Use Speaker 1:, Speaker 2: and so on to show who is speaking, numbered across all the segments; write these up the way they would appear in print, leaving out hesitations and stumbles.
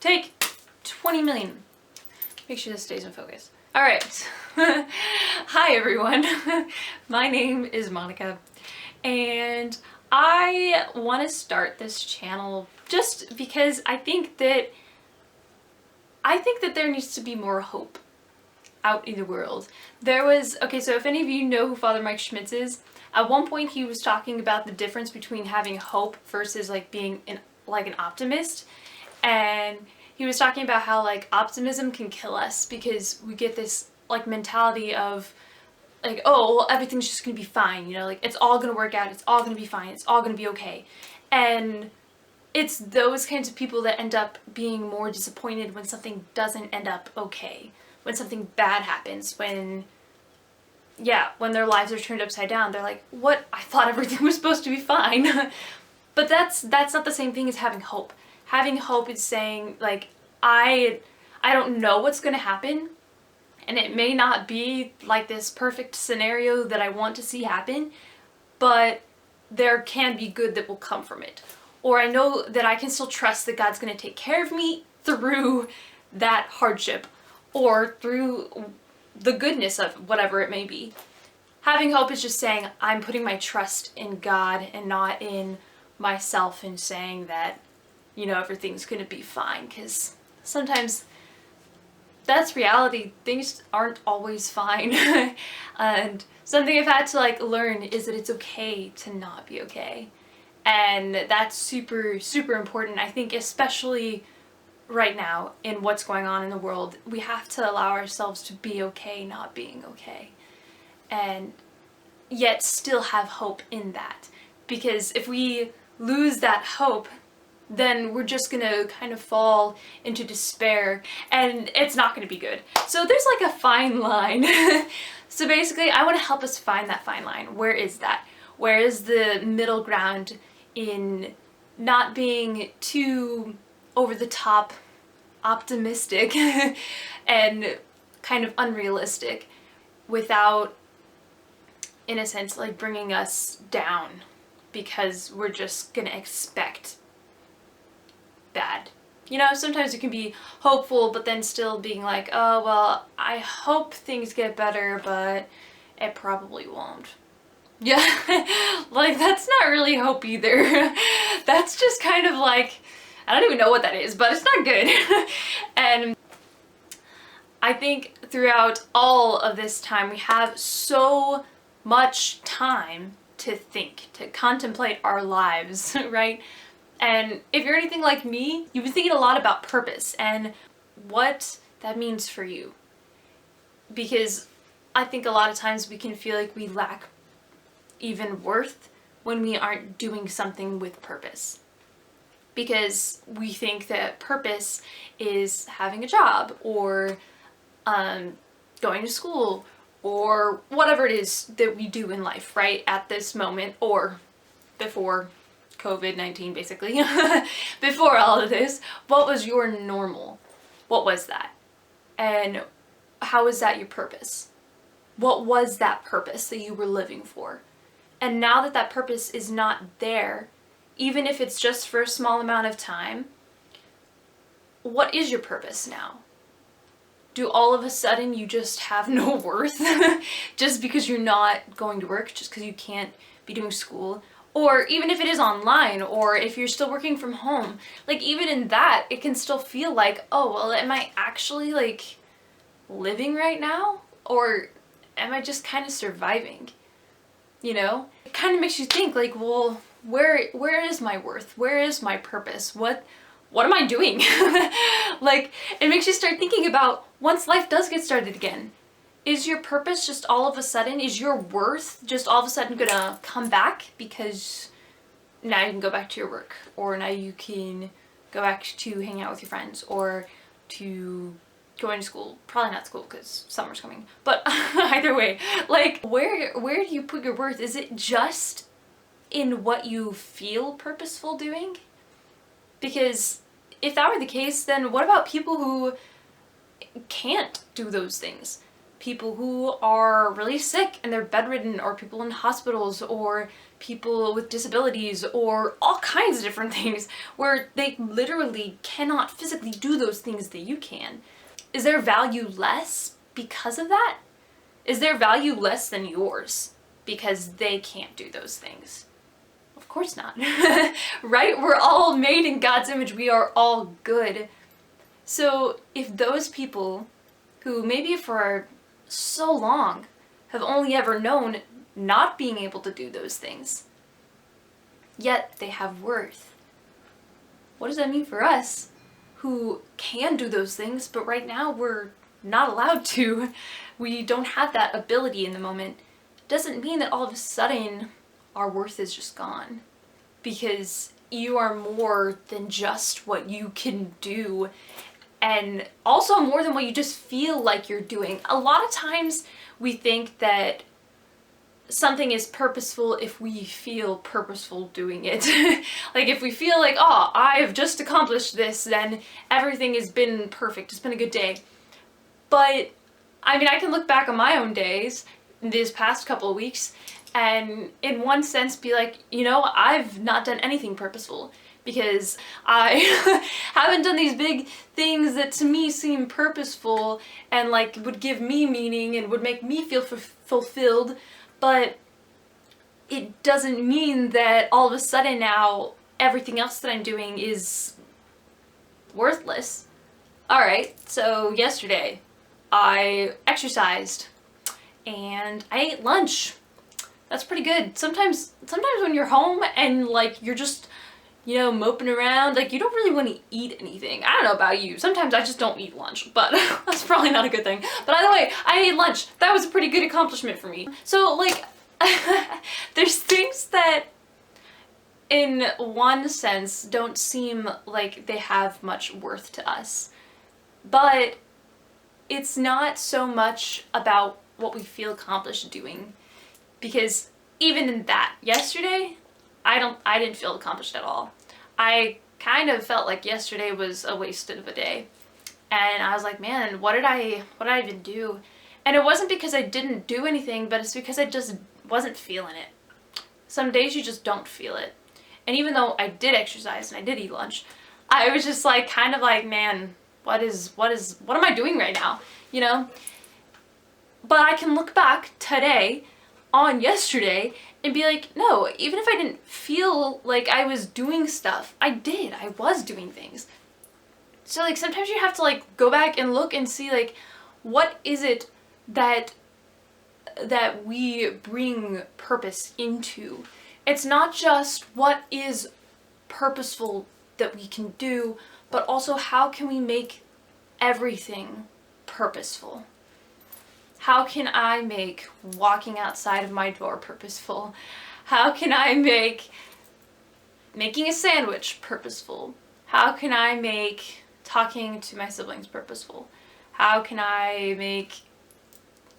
Speaker 1: Take 20 million. Make sure this stays in focus. All right. Hi everyone. My name is Monica and I want to start this channel just because I think that there needs to be more hope out in the world. So if any of you know who Father Mike Schmitz is, at one point he was talking about the difference between having hope versus like being an optimist. And he was talking about how like optimism can kill us because we get this like mentality of like, oh, well, everything's just gonna be fine, you know, like it's all gonna work out, it's all gonna be fine, it's all gonna be okay. And it's those kinds of people that end up being more disappointed when something doesn't end up okay, when something bad happens, when their lives are turned upside down. They're like, what? I thought everything was supposed to be fine. But that's not the same thing as having hope. Having hope is saying, like, I don't know what's gonna happen, and it may not be like this perfect scenario that I want to see happen, but there can be good that will come from it. Or I know that I can still trust that God's gonna take care of me through that hardship, or through the goodness of whatever it may be. Having hope is just saying, I'm putting my trust in God and not in myself, and saying that, you know, everything's gonna be fine, because sometimes that's reality. Things aren't always fine. And something I've had to like learn is that it's okay to not be okay. And that's super, super important. I think especially right now in what's going on in the world, we have to allow ourselves to be okay not being okay. And yet still have hope in that. Because if we lose that hope, then we're just gonna kind of fall into despair, and it's not gonna be good. So there's like a fine line. So basically I want to help us find that fine line. Where is that? Where is the middle ground in not being too over the top optimistic and kind of unrealistic, without, in a sense, like bringing us down because we're just gonna expect bad. You know, sometimes you can be hopeful but then still being like, oh well, I hope things get better, but it probably won't. Yeah, like that's not really hope either. That's just kind of like, I don't even know what that is, but it's not good. And I think throughout all of this time we have so much time to think, to contemplate our lives, right? And if you're anything like me, you've been thinking a lot about purpose and what that means for you. Because I think a lot of times we can feel like we lack even worth when we aren't doing something with purpose. Because we think that purpose is having a job, or going to school, or whatever it is that we do in life, right? At this moment, or before COVID-19, basically. Before all of this, what was your normal? What was that? And how is that your purpose? What was that purpose that you were living for? And now that that purpose is not there, even if it's just for a small amount of time, what is your purpose now? Do all of a sudden you just have no worth just because you're not going to work, just because you can't be doing school? Or even if it is online, or if you're still working from home, like even in that, it can still feel like, oh, well, am I actually like living right now? Or am I just kind of surviving? You know? It kind of makes you think like, well, where is my worth? Where is my purpose? What am I doing? Like, it makes you start thinking about, once life does get started again, is your purpose just all of a sudden, is your worth just all of a sudden gonna come back because now you can go back to your work, or now you can go back to hang out with your friends, or to going to school? Probably not school because summer's coming, but either way, like where do you put your worth? Is it just in what you feel purposeful doing? Because if that were the case, then what about people who can't do those things? people who are really sick and they're bedridden, or people in hospitals, or people with disabilities, or all kinds of different things where they literally cannot physically do those things that you can. Is their value less because of that? Is their value less than yours because they can't do those things? Of course not. Right? We're all made in God's image. We are all good. So if those people who maybe for so long have only ever known not being able to do those things, yet they have worth, what does that mean for us who can do those things, but right now we're not allowed to? We don't have that ability in the moment. Doesn't mean that all of a sudden our worth is just gone, because you are more than just what you can do, and also more than what you just feel like you're doing. A lot of times we think that something is purposeful if we feel purposeful doing it. Like if we feel like, oh, I've just accomplished this, then everything has been perfect, it's been a good day. But I mean, I can look back on my own days these past couple of weeks and in one sense be like, you know, I've not done anything purposeful, because I haven't done these big things that to me seem purposeful and like would give me meaning and would make me feel fulfilled. But it doesn't mean that all of a sudden now everything else that I'm doing is worthless. Alright, so yesterday I exercised and I ate lunch. That's pretty good. Sometimes when you're home and like you're just, you know, moping around, like you don't really want to eat anything. I don't know about you. Sometimes I just don't eat lunch, but that's probably not a good thing. But either way, I ate lunch. That was a pretty good accomplishment for me. So like, there's things that in one sense don't seem like they have much worth to us, but it's not so much about what we feel accomplished doing, because even in that, yesterday, I didn't feel accomplished at all. I kind of felt like yesterday was a waste of a day. And I was like, man, what did I even do? And it wasn't because I didn't do anything, but it's because I just wasn't feeling it. Some days you just don't feel it. And even though I did exercise and I did eat lunch, I was just like, kind of like, man, what am I doing right now? You know? But I can look back today on yesterday and be like, no, even if I didn't feel like I was doing stuff, I was doing things. So like sometimes you have to like go back and look and see like, what is it that we bring purpose into? It's not just what is purposeful that we can do, but also how can we make everything purposeful? How can I make walking outside of my door purposeful? How can I make making a sandwich purposeful? How can I make talking to my siblings purposeful? How can I make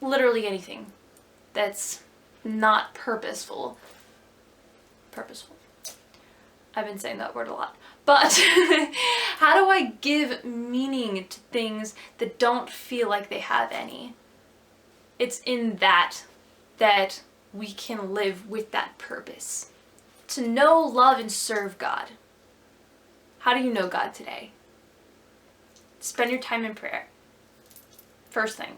Speaker 1: literally anything that's not purposeful? I've been saying that word a lot. But how do I give meaning to things that don't feel like they have any? It's in that we can live with that purpose. To know, love, and serve God. How do you know God today? Spend your time in prayer. First thing,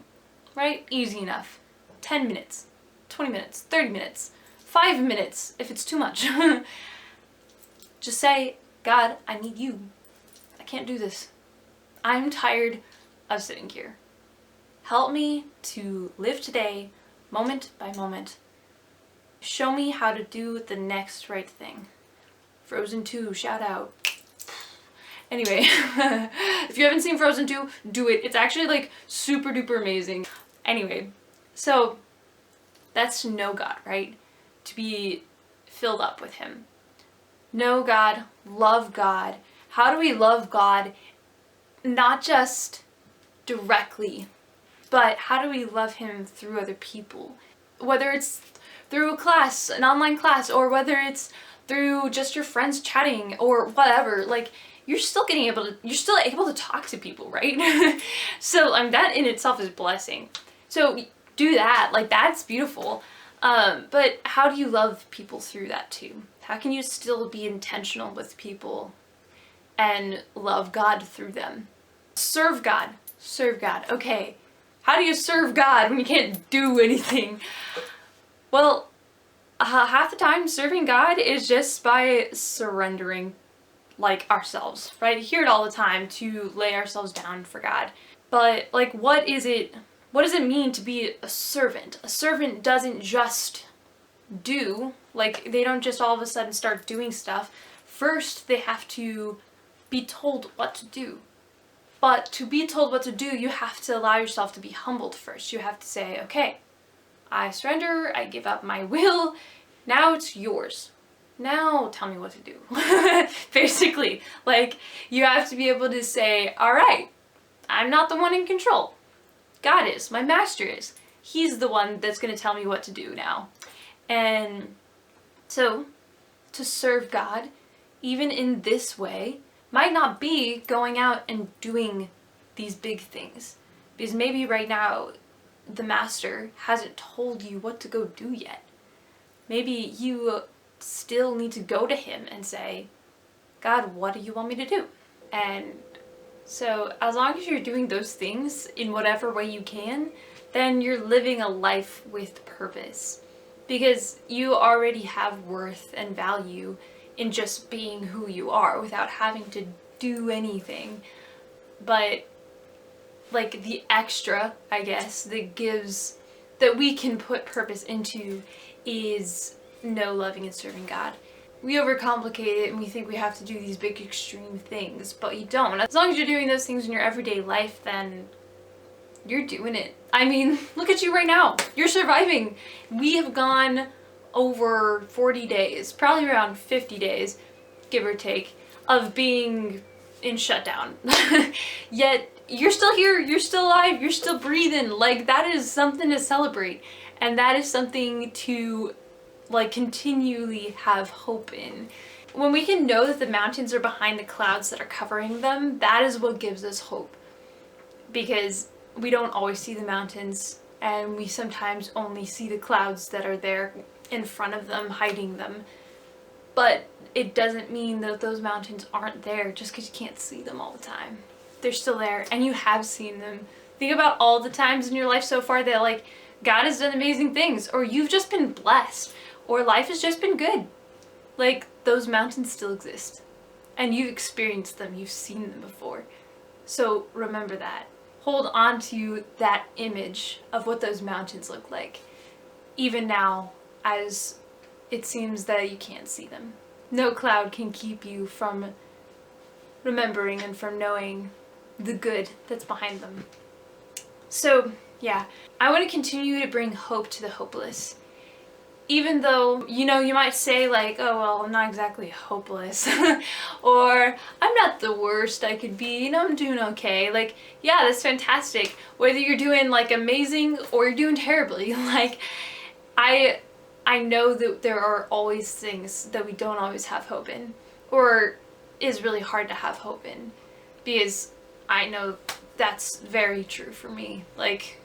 Speaker 1: right? Easy enough. 10 minutes, 20 minutes, 30 minutes, 5 minutes if it's too much. Just say, God, I need you. I can't do this. I'm tired of sitting here. Help me to live today, moment by moment. Show me how to do the next right thing. Frozen 2, shout out. Anyway, if you haven't seen Frozen 2, do it. It's actually like super duper amazing. Anyway, so that's to know God, right? To be filled up with Him. Know God, love God. How do we love God? Not just directly, but how do we love Him through other people? Whether it's through a class, an online class, or whether it's through just your friends chatting or whatever, like you're still able to talk to people, right? So that in itself is blessing. So do that. Like, that's beautiful. But how do you love people through that too? How can you still be intentional with people and love God through them? Serve God. Serve God. Okay. How do you serve God when you can't do anything? Well, half the time serving God is just by surrendering, like, ourselves, right? You hear it all the time, to lay ourselves down for God. But, like, what does it mean to be a servant? A servant doesn't just do, like, they don't just all of a sudden start doing stuff. First, they have to be told what to do. But to be told what to do, you have to allow yourself to be humbled first. You have to say, okay, I surrender, I give up my will, now it's yours. Now tell me what to do. Basically, like, you have to be able to say, all right, I'm not the one in control. God is, my master is. He's the one that's going to tell me what to do now. And so, to serve God, even in this way, might not be going out and doing these big things. Because maybe right now, the master hasn't told you what to go do yet. Maybe you still need to go to him and say, God, what do you want me to do? And so as long as you're doing those things in whatever way you can, then you're living a life with purpose. Because you already have worth and value in just being who you are without having to do anything. But, like, the extra, I guess, that we can put purpose into is loving and serving God. We overcomplicate it and we think we have to do these big extreme things, but you don't. As long as you're doing those things in your everyday life, then you're doing it. I mean, look at you right now. You're surviving. We have gone over 40 days, probably around 50 days, give or take, of being in shutdown. Yet you're still here, you're still alive, you're still breathing. Like, that is something to celebrate. And that is something to, like, continually have hope in. When we can know that the mountains are behind the clouds that are covering them, that is what gives us hope. Because we don't always see the mountains, and we sometimes only see the clouds that are there in front of them, hiding them. But it doesn't mean that those mountains aren't there just because you can't see them all the time. They're still there, and you have seen them. Think about all the times in your life so far that, like, God has done amazing things, or you've just been blessed, or life has just been good. Like, those mountains still exist, and you've experienced them, you've seen them before. So remember that. Hold on to that image of what those mountains look like, even now, as it seems that you can't see them. No cloud can keep you from remembering and from knowing the good that's behind them. So, yeah, I want to continue to bring hope to the hopeless. Even though, you might say, like, oh, well, I'm not exactly hopeless. Or, I'm not the worst I could be, I'm doing okay. Like, yeah, that's fantastic. Whether you're doing, like, amazing or you're doing terribly. Like, I know that there are always things that we don't always have hope in. Or is really hard to have hope in. Because I know that's very true for me. Like,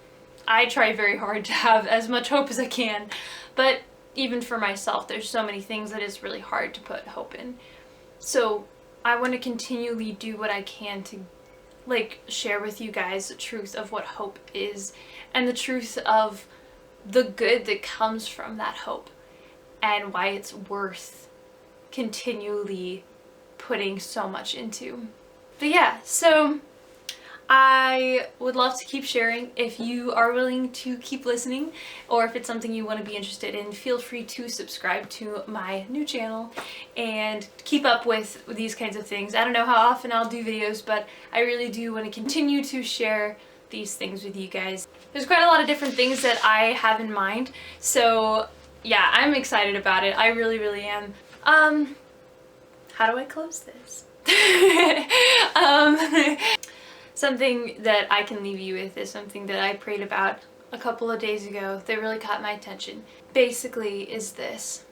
Speaker 1: I try very hard to have as much hope as I can. But even for myself, there's so many things that it's really hard to put hope in. So I want to continually do what I can to, like, share with you guys the truth of what hope is and the truth of the good that comes from that hope and why it's worth continually putting so much into. But yeah, so I would love to keep sharing. If you are willing to keep listening, or if it's something you want to be interested in, feel free to subscribe to my new channel and keep up with these kinds of things. I don't know how often I'll do videos, but I really do want to continue to share these things with you guys. There's quite a lot of different things that I have in mind, so yeah, I'm excited about it. I really, really am. How do I close this? Something that I can leave you with is something that I prayed about a couple of days ago that really caught my attention. Basically is this: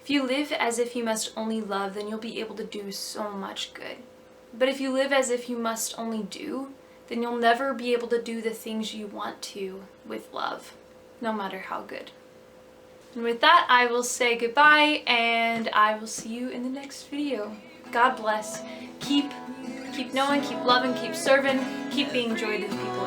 Speaker 1: if you live as if you must only love, then you'll be able to do so much good. But if you live as if you must only do, then you'll never be able to do the things you want to with love, no matter how good. And with that, I will say goodbye, and I will see you in the next video. God bless. Keep knowing, keep loving, keep serving, keep being joy to the people